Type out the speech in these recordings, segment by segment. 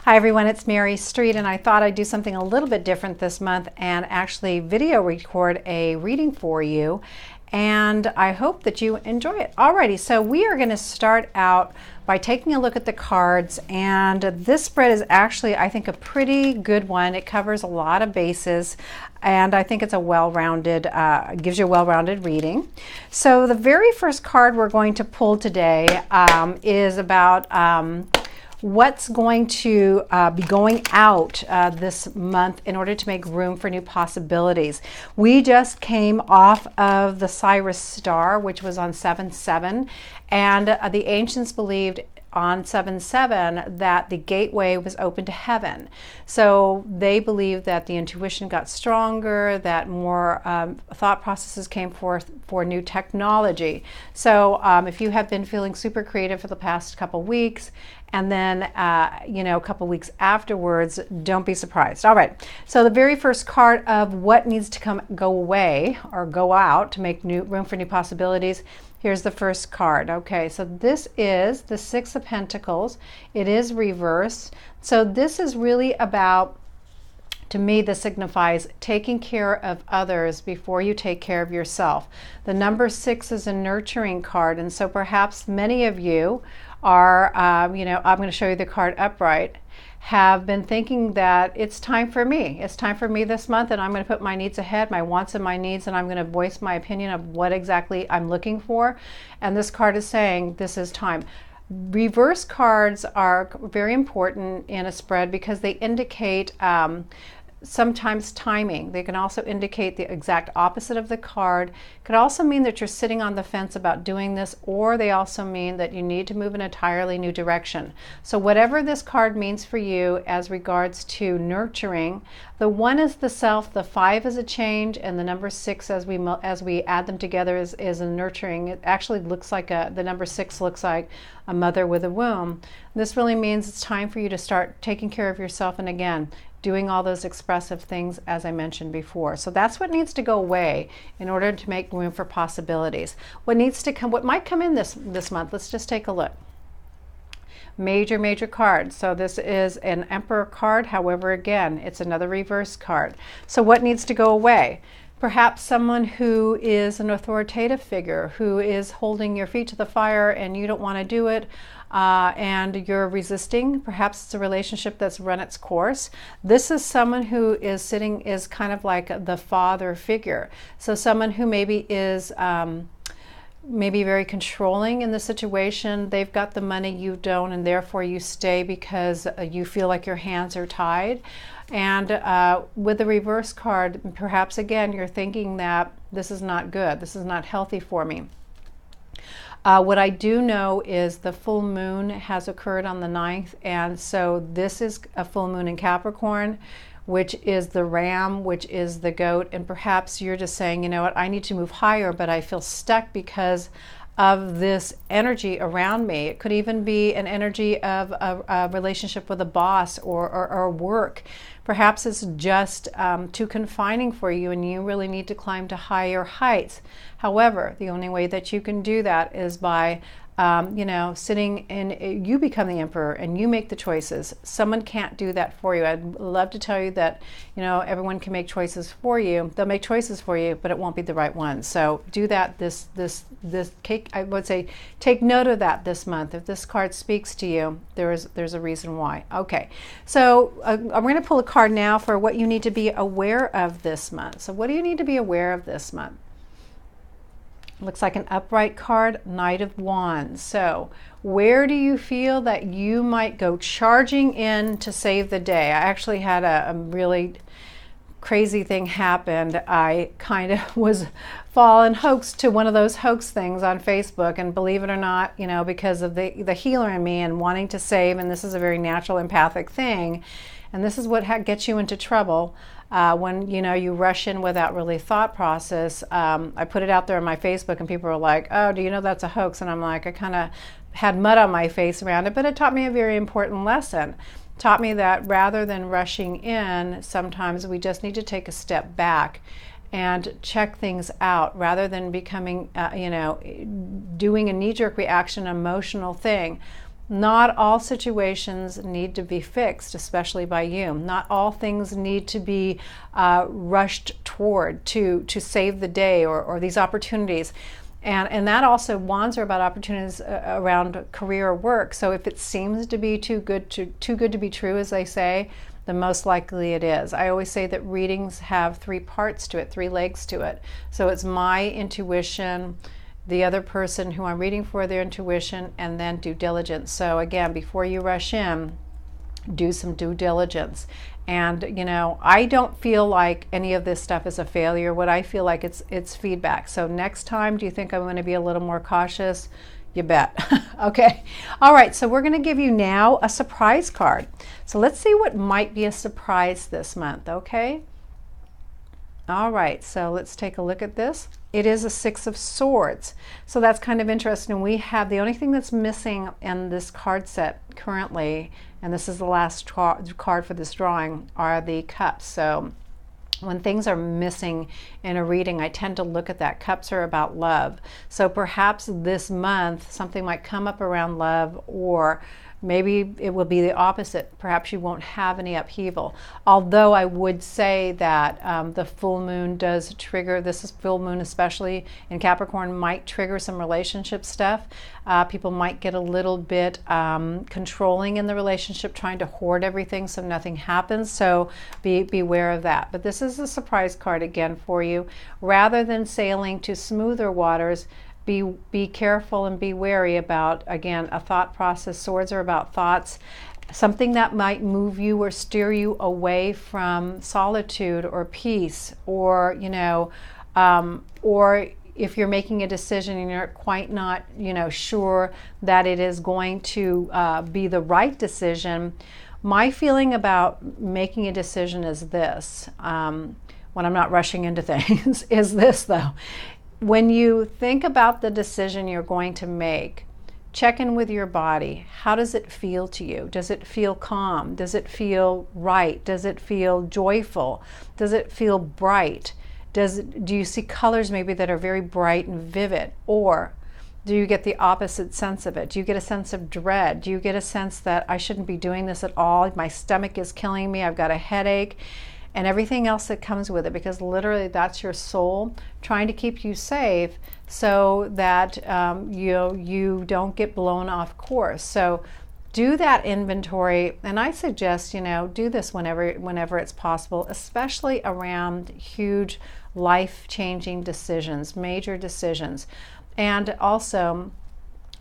Hi everyone, it's Mary Street, and I thought I'd do something a little bit different this month and actually video record a reading for you, and I hope that you enjoy it. Alrighty, so we are going to start out by taking a look at the cards, and this spread is actually, I think, a pretty good one. It covers a lot of bases, and I think it's a well-rounded, gives you a well-rounded reading. So the very first card we're going to pull today is about what's going to be going out this month in order to make room for new possibilities. We just came off of the Sirius star, which was on 7/7, and the ancients believed on 7/7 that the gateway was open to heaven. So they believed that the intuition got stronger, that more thought processes came forth for new technology. So if you have been feeling super creative for the past couple weeks, and then a couple weeks afterwards, don't be surprised. All right, so the very first card of what needs to go away or go out to make room for new possibilities. Here's the first card. Okay, so this is the Six of Pentacles. It is reversed. So this is really about, to me, this signifies taking care of others before you take care of yourself. The number 6 is a nurturing card, and so perhaps many of you are, I'm going to show you the card upright, have been thinking that it's time for me. It's time for me this month, and I'm going to put my needs ahead, my wants and my needs, and I'm going to voice my opinion of what exactly I'm looking for. And this card is saying this is time. Reverse cards are very important in a spread because they indicate sometimes timing. They can also indicate the exact opposite of the card. It could also mean that you're sitting on the fence about doing this, or they also mean that you need to move in an entirely new direction. So whatever this card means for you as regards to nurturing, the 1 is the self, the 5 is a change, and the number 6, as we add them together, is a nurturing. It actually looks like the number 6 looks like a mother with a womb. This really means it's time for you to start taking care of yourself, and again, doing all those expressive things as I mentioned before. So that's what needs to go away in order to make room for possibilities. What might come in this month, let's just take a look. Major card. So this is an Emperor card. However, again, it's another reverse card. So what needs to go away? Perhaps someone who is an authoritative figure, who is holding your feet to the fire and you don't want to do it, and you're resisting. Perhaps it's a relationship that's run its course. This is someone who is kind of like the father figure. So someone who maybe is maybe very controlling in the situation. They've got the money, you don't, and therefore you stay because you feel like your hands are tied. And with the reverse card, perhaps again you're thinking that this is not good, this is not healthy for me. What I do know is the full moon has occurred on the 9th, and so this is a full moon in Capricorn, which is the ram, which is the goat, and perhaps you're just saying, you know what, I need to move higher, but I feel stuck because of this energy around me. It could even be an energy of a relationship with a boss or work. Perhaps it's just too confining for you and you really need to climb to higher heights. However, the only way that you can do that is by sitting in, you become the emperor and you make the choices. Someone can't do that for you. I'd love to tell you that, everyone can make choices for you. They'll make choices for you, but it won't be the right one. So do that I would say, take note of that this month. If this card speaks to you, there's a reason why. Okay, so I'm going to pull a card now for what you need to be aware of this month. So what do you need to be aware of this month? Looks like an upright card, Knight of Wands. So where do you feel that you might go charging in to save the day? I actually had a really crazy thing happened. I kind of was fallen hoax to one of those hoax things on Facebook, and believe it or not, because of the healer in me and wanting to save, and this is a very natural empathic thing, and this is what gets you into trouble. When you rush in without really thought process. I put it out there on my Facebook and people are like, oh, do you know that's a hoax? And I'm like, I kind of had mud on my face around it, but it taught me a very important lesson. Taught me that rather than rushing in, sometimes we just need to take a step back and check things out rather than becoming, doing a knee-jerk reaction, emotional thing. Not all situations need to be fixed, especially by you. Not all things need to be rushed toward to save the day, or these opportunities. And that also, wands are about opportunities around career or work. So if it seems to be too good to be true, as they say, then most likely it is. I always say that readings have 3 parts to it, 3 legs to it. So it's my intuition, the other person who I'm reading for, their intuition, and then due diligence. So again, before you rush in, do some due diligence. And you know, I don't feel like any of this stuff is a failure. What I feel like, it's feedback. So next time, do you think I'm going to be a little more cautious? You bet. Okay. All right. So we're going to give you now a surprise card. So let's see what might be a surprise this month. Okay. All right. So let's take a look at this. It is a 6 of Swords. So that's kind of interesting. We have, the only thing that's missing in this card set currently, and this is the last card for this drawing, are the cups. So when things are missing in a reading, I tend to look at that. Cups are about love. So perhaps this month something might come up around love, or maybe it will be the opposite. Perhaps you won't have any upheaval. Although I would say that the full moon does trigger, this is full moon especially in Capricorn, might trigger some relationship stuff. People might get a little bit controlling in the relationship, trying to hoard everything so nothing happens. So beware of that. But this is a surprise card again for you. Rather than sailing to smoother waters, be careful and be wary about, again, a thought process. Swords are about thoughts. Something that might move you or steer you away from solitude or peace, or, you know, or if you're making a decision and you're quite not, you know, sure that it is going to be the right decision. My feeling about making a decision is this, when I'm not rushing into things, is this though. When you think about the decision you're going to make, check in with your body. How does it feel to you? Does it feel calm? Does it feel right? Does it feel joyful? Does it feel bright? Do you see colors maybe that are very bright and vivid? Or do you get the opposite sense of it? Do you get a sense of dread? Do you get a sense that I shouldn't be doing this at all? My stomach is killing me. I've got a headache. And everything else that comes with it, because literally that's your soul trying to keep you safe so that you don't get blown off course. So do that inventory, and I suggest, you know, do this whenever it's possible, especially around huge life-changing decisions, major decisions. And also,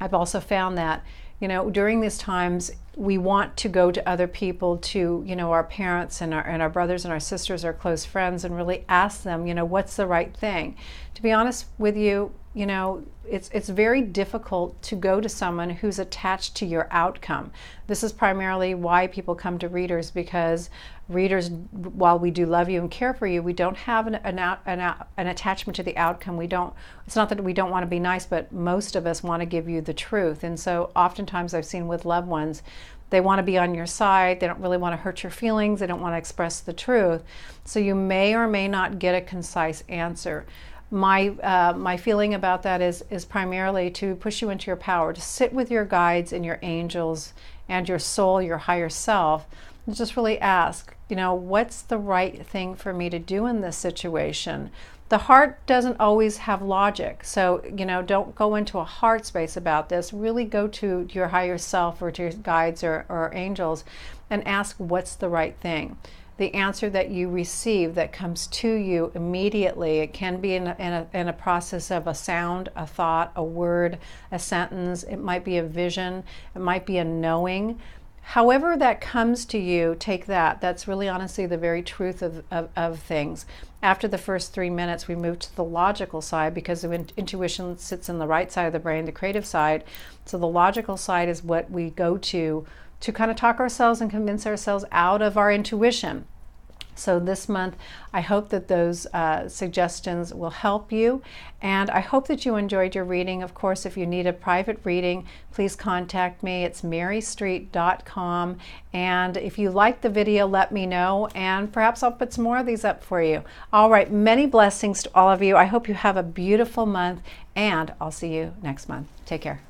I've also found that, you know, during these times, we want to go to other people, to, you know, our parents and our brothers and our sisters, our close friends, and really ask them, you know, what's the right thing. To be honest with you, you know, it's very difficult to go to someone who's attached to your outcome. This is primarily why people come to readers, because readers, while we do love you and care for you, we don't have an attachment to the outcome. We don't. It's not that we don't want to be nice, but most of us want to give you the truth. And so oftentimes I've seen with loved ones, they want to be on your side. They don't really want to hurt your feelings. They don't want to express the truth. So you may or may not get a concise answer. My feeling about that is primarily to push you into your power, to sit with your guides and your angels and your soul, your higher self, and just really ask, you know, what's the right thing for me to do in this situation? The heart doesn't always have logic, so, you know, don't go into a heart space about this. Really go to your higher self or to your guides or angels and ask what's the right thing. The answer that you receive that comes to you immediately, it can be in a process of a sound, a thought, a word, a sentence. It might be a vision. It might be a knowing. However that comes to you, take that. That's really honestly the very truth of things. After the first 3 minutes, we move to the logical side, because the intuition sits in the right side of the brain, the creative side. So the logical side is what we go to kind of talk ourselves and convince ourselves out of our intuition. So this month, I hope that those suggestions will help you, and I hope that you enjoyed your reading. Of course, if you need a private reading, please contact me. It's marystreet.com, and if you like the video, let me know, and perhaps I'll put some more of these up for you. All right, many blessings to all of you. I hope you have a beautiful month, and I'll see you next month. Take care.